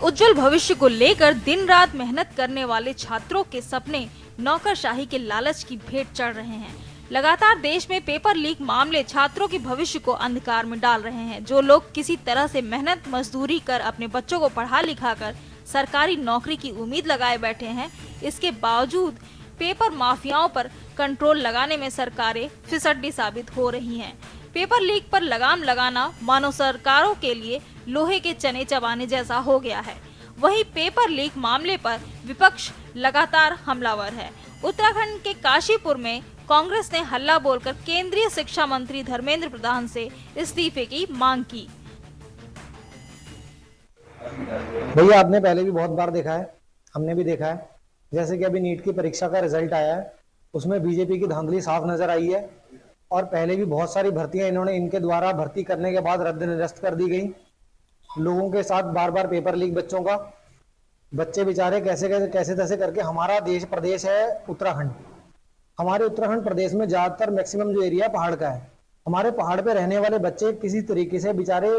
उज्जवल भविष्य को लेकर दिन रात मेहनत करने वाले छात्रों के सपने नौकरशाही के लालच की भेंट चढ़ रहे हैं। लगातार देश में पेपर लीक मामले छात्रों के भविष्य को अंधकार में डाल रहे हैं। जो लोग किसी तरह से मेहनत मजदूरी कर अपने बच्चों को पढ़ा लिखा कर सरकारी नौकरी की उम्मीद लगाए बैठे हैं, इसके बावजूद पेपर माफियाओं पर कंट्रोल लगाने में सरकारें फिसड्डी साबित हो रही हैं। पेपर लीक पर लगाम लगाना मानो सरकारों के लिए लोहे के चने चबाने जैसा हो गया है। वहीं पेपर लीक मामले पर विपक्ष लगातार हमलावर है। उत्तराखंड के काशीपुर में कांग्रेस ने हल्ला बोलकर केंद्रीय शिक्षा मंत्री धर्मेंद्र प्रधान से इस्तीफे की मांग की। भैया, आपने पहले भी बहुत बार देखा है, हमने भी देखा है। जैसे कि अभी नीट की परीक्षा का रिजल्ट आया है, उसमें बीजेपी की धांधली साफ नजर आई है। और पहले भी बहुत सारी भर्तियां इन्होंने इनके द्वारा भर्ती करने के बाद रद्द निरस्त कर दी गई। लोगों के साथ बार बार पेपर लीक बच्चों का, बच्चे बेचारे कैसे तैसे करके। हमारा देश प्रदेश है उत्तराखंड। हमारे उत्तराखंड प्रदेश में ज्यादातर मैक्सिमम जो एरिया पहाड़ का है। हमारे पहाड़ पे रहने वाले बच्चे किसी तरीके से बेचारे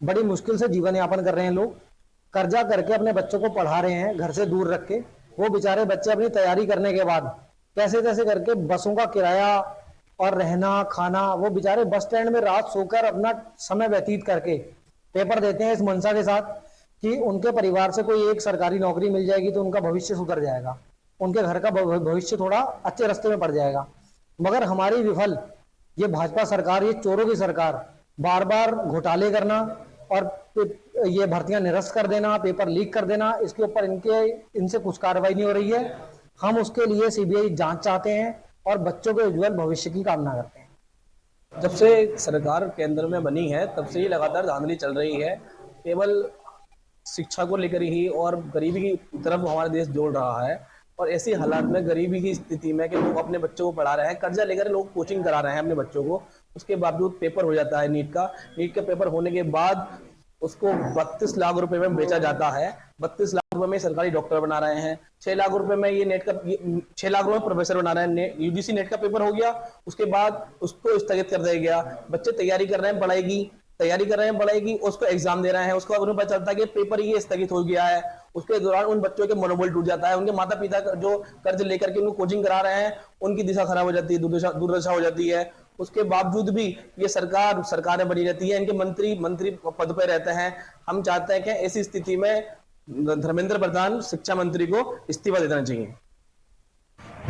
बड़ी मुश्किल से जीवन यापन कर रहे हैं। लोग कर्जा करके अपने बच्चों को पढ़ा रहे हैं, घर से दूर रख के। वो बेचारे बच्चे अपनी तैयारी करने के बाद कैसे तैसे करके बसों का किराया और रहना खाना, वो बेचारे बस स्टैंड में रात सोकर अपना समय व्यतीत करके पेपर देते हैं इस मंशा के साथ कि उनके परिवार से कोई एक सरकारी नौकरी मिल जाएगी तो उनका भविष्य सुधर जाएगा, उनके घर का भविष्य थोड़ा अच्छे रास्ते में पड़ जाएगा। मगर हमारी विफल ये भाजपा सरकार, ये चोरों की सरकार, बार बार घोटाले करना और ये भर्तियां निरस्त कर देना, पेपर लीक कर देना, इसके ऊपर इनसे कुछ कार्रवाई नहीं हो रही है। हम उसके लिए सीबीआई जांच चाहते हैं और बच्चों के उज्जवल भविष्य की कामना करते हैं। जब से सरकार केंद्र में बनी है तब से ही लगातार धांधली चल रही है। केवल शिक्षा को लेकर ही और गरीबी की तरफ हमारा देश जोड़ रहा है। और ऐसी हालात में, गरीबी की स्थिति में कि लोग अपने बच्चों को पढ़ा रहे हैं, कर्जा लेकर लोग कोचिंग करा रहे हैं अपने बच्चों को, उसके बावजूद पेपर हो जाता है नीट का पेपर होने के बाद उसको 32 लाख रुपए में बेचा जाता है। 32 लाख रुपए में सरकारी डॉक्टर बना रहे हैं। 6 लाख रुपए में ये 6 लाख रुपए में प्रोफेसर बना रहे हैं। यूजीसी नेट का पेपर हो गया, उसके बाद उसको स्थगित कर दिया गया। बच्चे तैयारी कर रहे हैं पढ़ाई की, उसको एग्जाम दे रहे हैं, उसको उन्हें पता चलता है कि पेपर ये स्थगित हो गया है। उसके दौरान उन बच्चों के मनोबल टूट जाता है। उनके माता पिता जो कर्ज लेकर के उनको कोचिंग करा रहे हैं, उनकी दिशा खराब हो जाती है, दुर्दशा हो जाती है। उसके बावजूद भी ये सरकारें बनी रहती है, इनके मंत्री पद पे रहते हैं। हम चाहते हैं कि ऐसी स्थिति में धर्मेंद्र प्रधान शिक्षा मंत्री को इस्तीफा दे देना चाहिए।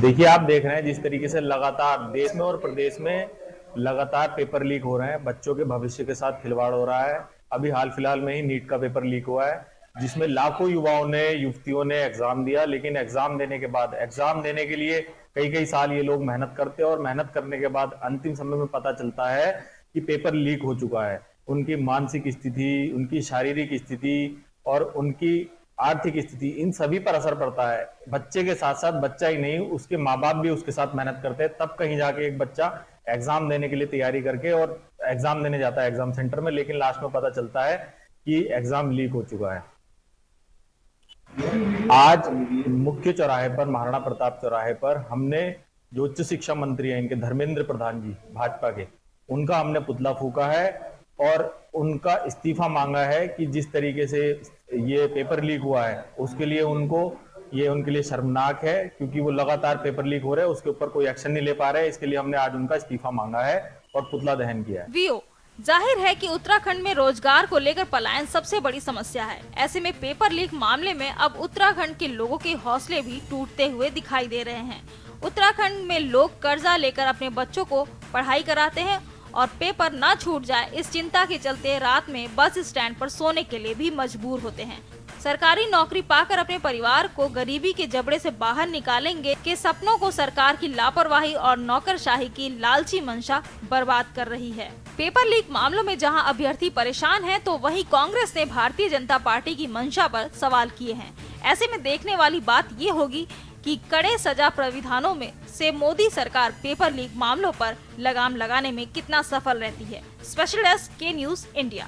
देखिए, आप देख रहे हैं जिस तरीके से लगातार देश में और प्रदेश में लगातार पेपर लीक हो रहे हैं, बच्चों के भविष्य के साथ खिलवाड़ हो रहा है। अभी हाल फिलहाल में ही नीट का पेपर लीक हुआ है, जिसमें लाखों युवतियों ने एग्जाम दिया। लेकिन एग्जाम देने के बाद, एग्जाम देने के लिए कई साल ये लोग मेहनत करते हैं और मेहनत करने के बाद अंतिम समय में पता चलता है कि पेपर लीक हो चुका है। उनकी मानसिक स्थिति, उनकी शारीरिक स्थिति और उनकी आर्थिक स्थिति, इन सभी पर असर पड़ता है। बच्चे के साथ साथ, बच्चा ही नहीं, उसके माँ बाप भी उसके साथ मेहनत करते हैं, तब कहीं जाके एक बच्चा एग्जाम देने के लिए तैयारी करके और एग्जाम देने जाता है एग्जाम सेंटर में, लेकिन लास्ट में पता चलता है कि एग्जाम लीक हो चुका है। आज मुख्य चौराहे पर, महाराणा प्रताप चौराहे पर, हमने जो उच्च शिक्षा मंत्री हैं इनके, धर्मेंद्र प्रधान जी भाजपा के, उनका हमने पुतला फूका है और उनका इस्तीफा मांगा है कि जिस तरीके से ये पेपर लीक हुआ है उसके लिए उनके लिए शर्मनाक है, क्योंकि वो लगातार पेपर लीक हो रहे हैं, उसके ऊपर कोई एक्शन नहीं ले पा रहे। इसके लिए हमने आज उनका इस्तीफा मांगा है और पुतला दहन किया है। जाहिर है कि उत्तराखंड में रोजगार को लेकर पलायन सबसे बड़ी समस्या है। ऐसे में पेपर लीक मामले में अब उत्तराखंड के लोगों के हौसले भी टूटते हुए दिखाई दे रहे हैं। उत्तराखंड में लोग कर्जा लेकर अपने बच्चों को पढ़ाई कराते हैं और पेपर ना छूट जाए इस चिंता के चलते रात में बस स्टैंड पर सोने के लिए भी मजबूर होते हैं। सरकारी नौकरी पाकर अपने परिवार को गरीबी के जबड़े से बाहर निकालेंगे के सपनों को सरकार की लापरवाही और नौकरशाही की लालची मंशा बर्बाद कर रही है। पेपर लीक मामलों में जहां अभ्यर्थी परेशान हैं, तो वहीं कांग्रेस ने भारतीय जनता पार्टी की मंशा पर सवाल किए हैं। ऐसे में देखने वाली बात ये होगी कि कड़े सजा प्राविधानों में से मोदी सरकार पेपर लीक मामलों पर लगाम लगाने में कितना सफल रहती है। स्पेशल डेस्क के न्यूज़ इंडिया।